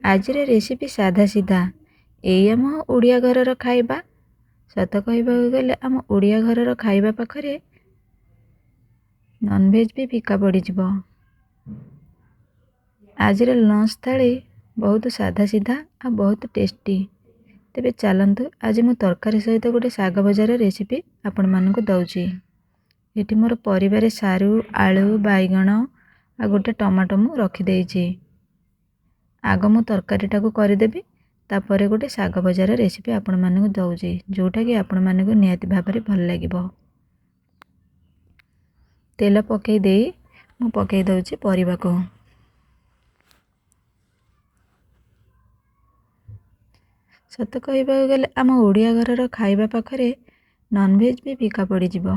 आजिर recipe साधा सीधा एई आम ओडिया घरर खाइबा। सत कहबाकू गले आम ओडिया घरर खाइबा पाखरे नॉनवेज भी फिका पड़ीजिव। आजिर लंच थाली बहुत साधा सीधा आ बहुत टेस्टी। तेबे चलतु आज मु तरकारी सहित गोटे साग भजार रेसिपी आपण मानकु दउची। एठी मोर परिवार सारू आलू बैगण आ गोटे टमाटो मु रखी देइची। आग मु तरकारीटा को करदेबी तापर गोटे साग भजार रेसिपी आपण मानकु दउची जोटा कि आपण मानकु नियति भाबरे भल लागिबो। तेल पकई देई मु पकई दउची परिबा को। सत कहबाकू गले आम ओडिया घरर खाइबा पाखरे नॉनवेज भी फिका पड़ीजिव।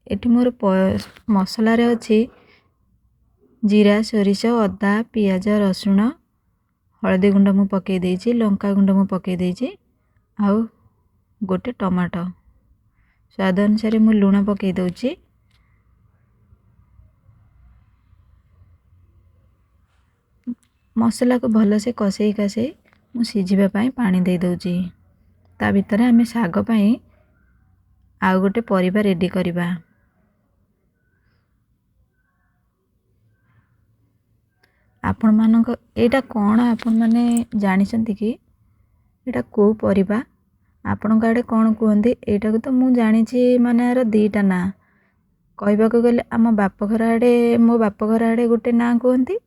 एठी मोर मसला रे अछि जीरा सोरिष अदा पियाज रसुण हलदी गुंड मु पकई देइची लंका गुंड मु पकई देइची आउ गोटे टमाटो स्वाद अनुसार मु लूण पकई दउची। मसला को भल से कसेई कसेई मु सिझिबा पई पानी दे दउची। ता भितरे आमे साग पई आउ गोटे परिबा रेडी करिबा। आपण मानक एटा कोन आपण माने जानि छंती कि एटा को परिबा आपण गाडे कोन कुहंदी एटा को तो मु जानि छी माने आर दीटा ना कहबा को गले आम बाप घर आडे मो बाप घर आडे गोटे ना कुहंती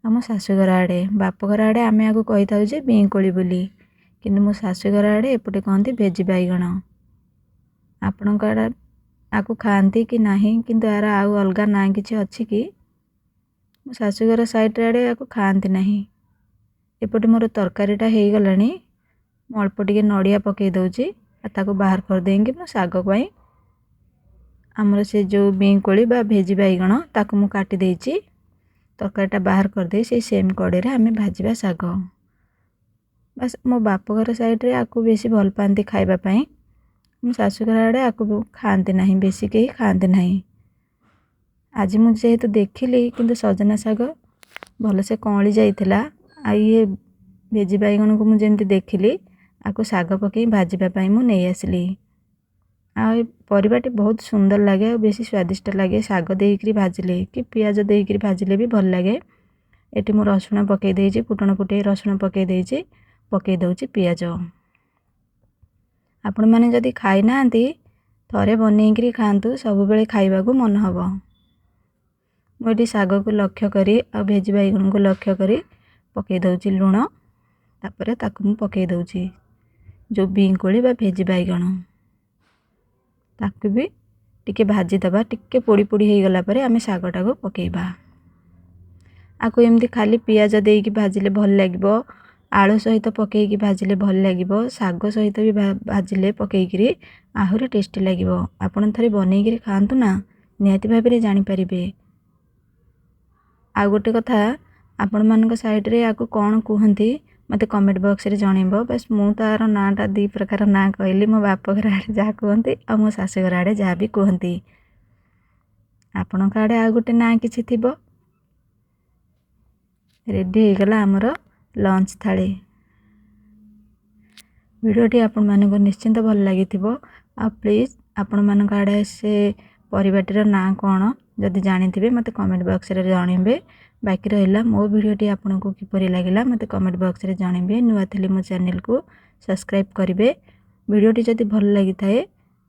आम सासु घर आडे बाप घर आडे आमे आगु कहि थाउ जे बीकोली बोली किंतु मो सासु घर आडे एपटे कहंती भेजी बैगण। आपण गाडा आकु खांती कि नाही किंतु आर आउ अलगा ना किछि अछि कि मो शाशुघर साइड आड़े या खाती ना। एपटे मोर तरकारीटा हो गलानी मु अल्प टिके नड़िया पकई दउची ताको बाहर कर देंगे मो साग पई हमर से जो बीकोली बा भेजी बैगण ताको मु काटी देइची तरकारीटा बाहर कर दे से सेम कड़े रे आमे भाजीबा साग। बस मो बाप घर साइड रे आकु बेसी भल पांती खाइबा पई मो शाशुघर आड़े आकु खाती ना बेसी केही खाती ना। आज मु जेहेतु देखिली किंतु सजना साग भल से कौली जाइथिला आ ये भेजी बैगण को मु जेमती देखिली आकु साग पकई भाजीबा पई मु नै आसली। आ परिबाटी बहुत सुंदर लागे बेसी स्वादिष्ट लागे साग देइकरी भाजिले कि पियाज देइकरी भाजिले भी भल लागे। एटी मु रसुण पकई देइची फुटण फुटई रसुण पकई देइची पकई दउची पियाज। आपण माने जदी खाइ नांती थरे बनेइकरी खांतु सब बेले खाइबा को मन हबो। मोटी साग को लक्ष्य करी आ भेजी बैगण को लक्ष्य करी पकई दउची लूण तापरे ताकु मु पकई दउची जो बीकोली बा भेजी बैगण ताकु भी टिके भाजी दबा टिके पोड़ी पोड़ी हे गला परे आमे सागटा को पकेइबा। आकु एमती खाली पियाज देइकी भाजिले भल लागिबो आलू सहित पकेइकी भाजिले भल लागिबो साग सहित भी भाजिले पकेइकरी आहुरी टेस्टी लागिबो। आपण थरे बनेइकरी खांतु ना निहाती भाबरे जानि परिबे। आ गोटे कथा आपण मानक साइड रे आकु कोन कुहंती मते कमेंट बॉक्स रे जणेबो। बस मु तार नाटा दी प्रकार ना कहली मो बाप घर आडे जा कुहंती आ मो सासु घर आडे जा भी कुहंती। आपण काडे आ गोटे ना किछि थिबो। रेडी हे गला हमर लंच थाली। वीडियोटी आपण मानक निश्चिंत भल लागिथिबो आ प्लीज आपण मानक आडे से परिबाटीर ना कोन जदि जानिथिबे मते कमेंट बॉक्स रे जणेबे। बाकी रहिला मो वीडियोटी आपनको किपरि लागिला मते कमेंट बॉक्स रे जणेबे। नुआ थली मो चैनल को सब्सक्राइब करिवे। वीडियोटी जदि भल लागि थाए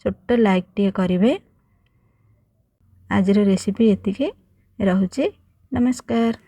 छोट लाइक टिए करिवे। आजिर रेसिपी एतिके रहुची। नमस्कार।